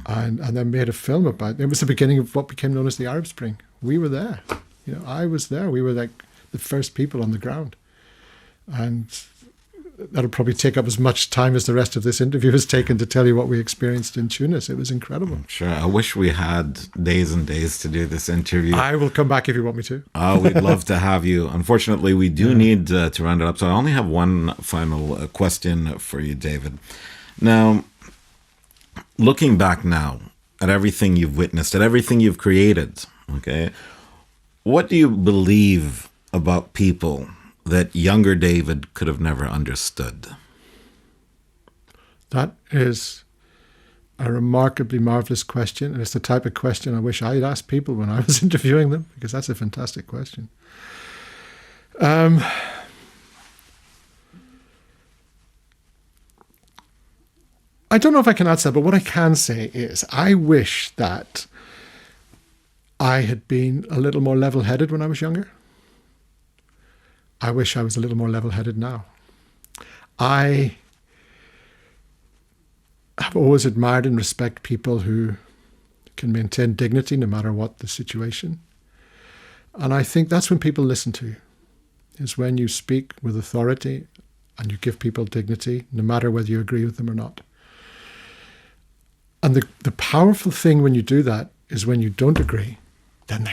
and then made a film about it. It was the beginning of what became known as the Arab Spring. We were there. I was there. We were like the first people on the ground, and that'll probably take up as much time as the rest of this interview has taken to tell you what we experienced in Tunis. It was incredible. Sure. I wish we had days and days to do this interview. I will come back if you want me to. We'd love to have you. Unfortunately, we do need to round it up. So I only have one final question for you, David. Now, looking back now at everything you've witnessed, at everything you've created, okay, what do you believe about people that younger David could have never understood? That is a remarkably marvelous question, and it's the type of question I wish I had asked people when I was interviewing them, because that's a fantastic question. I don't know if I can answer that, but what I can say is I wish that I had been a little more level-headed when I was younger. I wish I was a little more level-headed now. I have always admired and respect people who can maintain dignity no matter what the situation. And I think that's when people listen to you, is when you speak with authority and you give people dignity, no matter whether you agree with them or not. And the powerful thing when you do that is when you don't agree, then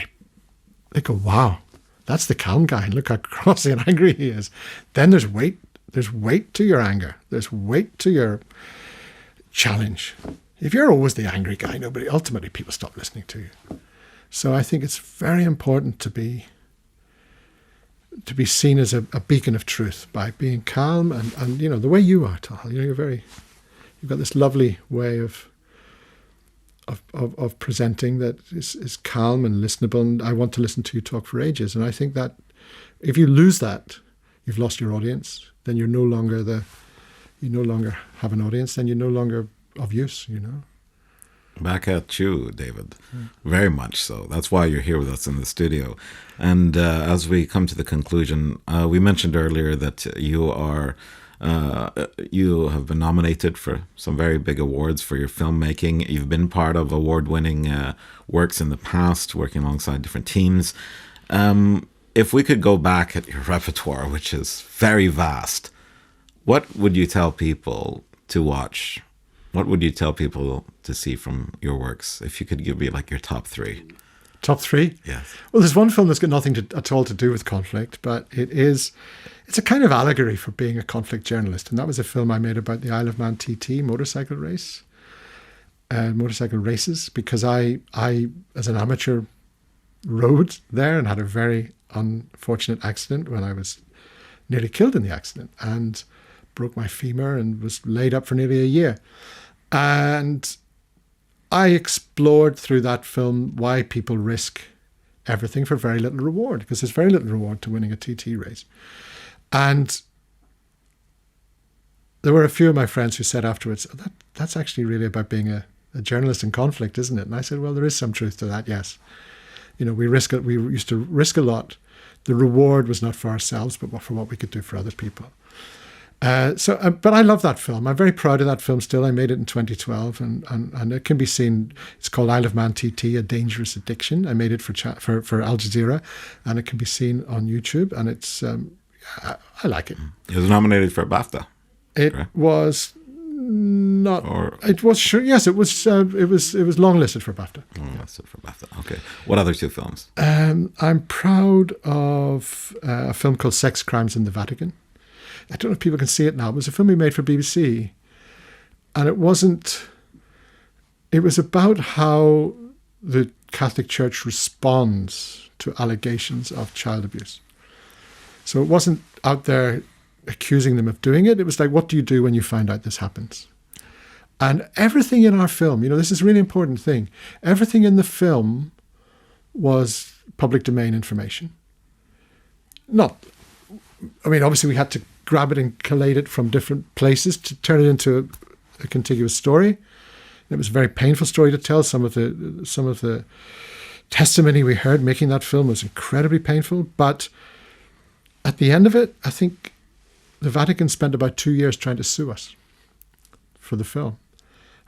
they go, wow, that's the calm guy. Look how crossy and angry he is. Then there's weight. There's weight to your anger. There's weight to your challenge. If you're always the angry guy, ultimately people stop listening to you. So I think it's very important to be seen as a beacon of truth by being calm and the way you are, Talal. You've got this lovely way of presenting that is calm and listenable, and I want to listen to you talk for ages. And I think that if you lose that, you've lost your audience. Then you no longer have an audience. Then you're no longer of use. Back at you, David. Very much so. That's why you're here with us in the studio. And as we come to the conclusion, we mentioned earlier that you have been nominated for some very big awards for your filmmaking. You've been part of award-winning works in the past, working alongside different teams. If we could go back at your repertoire, which is very vast, what would you tell people to watch? What would you tell people to see from your works? If you could give me your top three. Top three? Yes. Well, there's one film that's got nothing at all to do with conflict, but it's a kind of allegory for being a conflict journalist. And that was a film I made about the Isle of Man TT motorcycle races, because I as an amateur, rode there and had a very unfortunate accident when I was nearly killed in the accident and broke my femur and was laid up for nearly a year. And I explored through that film why people risk everything for very little reward, because there's very little reward to winning a TT race. And there were a few of my friends who said afterwards, that's actually really about being a journalist in conflict, isn't it? And I said, well, there is some truth to that, yes. We used to risk a lot. The reward was not for ourselves, but for what we could do for other people. But I love that film. I'm very proud of that film still. I made it in 2012, and it can be seen. It's called Isle of Man TT, A Dangerous Addiction. I made it for Al Jazeera, and it can be seen on YouTube. And it's I like it. It was nominated for a BAFTA. It correct? Was not. Or, it was sure. Yes, it was. It was longlisted for BAFTA. Longlisted for BAFTA. Okay. What other two films? I'm proud of a film called Sex Crimes in the Vatican. I don't know if people can see it now. It was a film we made for BBC. And it was about how the Catholic Church responds to allegations of child abuse. So it wasn't out there accusing them of doing it. It was like, what do you do when you find out this happens? And everything in our film, this is a really important thing. Everything in the film was public domain information. Obviously we had to grab it and collate it from different places to turn it into a contiguous story. It was a very painful story to tell. Some of the testimony we heard making that film was incredibly painful. But at the end of it, I think the Vatican spent about 2 years trying to sue us for the film.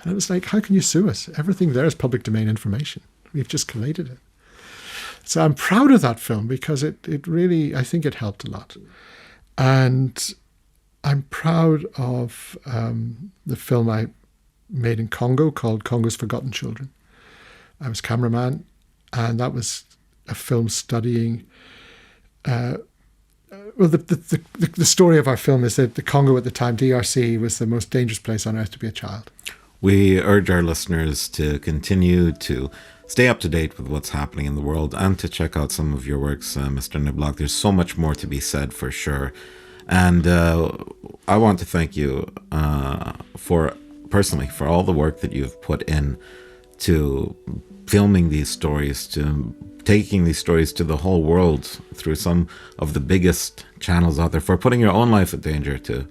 And it was like, how can you sue us? Everything there is public domain information. We've just collated it. So I'm proud of that film because it really, I think it helped a lot. And I'm proud of the film I made in Congo called Congo's Forgotten Children. I was cameraman, and that was a film studying. The story of our film is that the Congo at the time, DRC, was the most dangerous place on earth to be a child. We urge our listeners to continue to stay up to date with what's happening in the world and to check out some of your works, Mr. Niblock. There's so much more to be said for sure. And I want to thank you personally for all the work that you've put in to filming these stories, to taking these stories to the whole world through some of the biggest channels out there, for putting your own life in danger to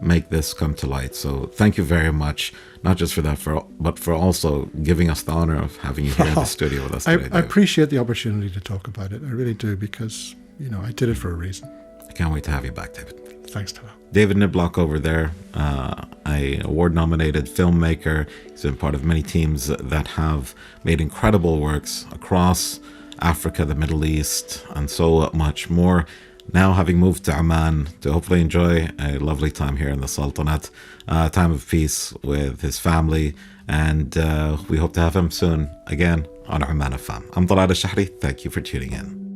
make this come to light. So thank you very much, not just for that, but for also giving us the honor of having you here in the studio with us today. I appreciate the opportunity to talk about it. I really do, because, I did it for a reason. I can't wait to have you back, David. Thanks, Talal. David Niblock over there, a award-nominated filmmaker. He's been part of many teams that have made incredible works across Africa, the Middle East, and so much more. Now having moved to Oman to hopefully enjoy a lovely time here in the Sultanate, a time of peace with his family, and we hope to have him soon again on Oman FM. I'm Talal Shahri. Thank you for tuning in.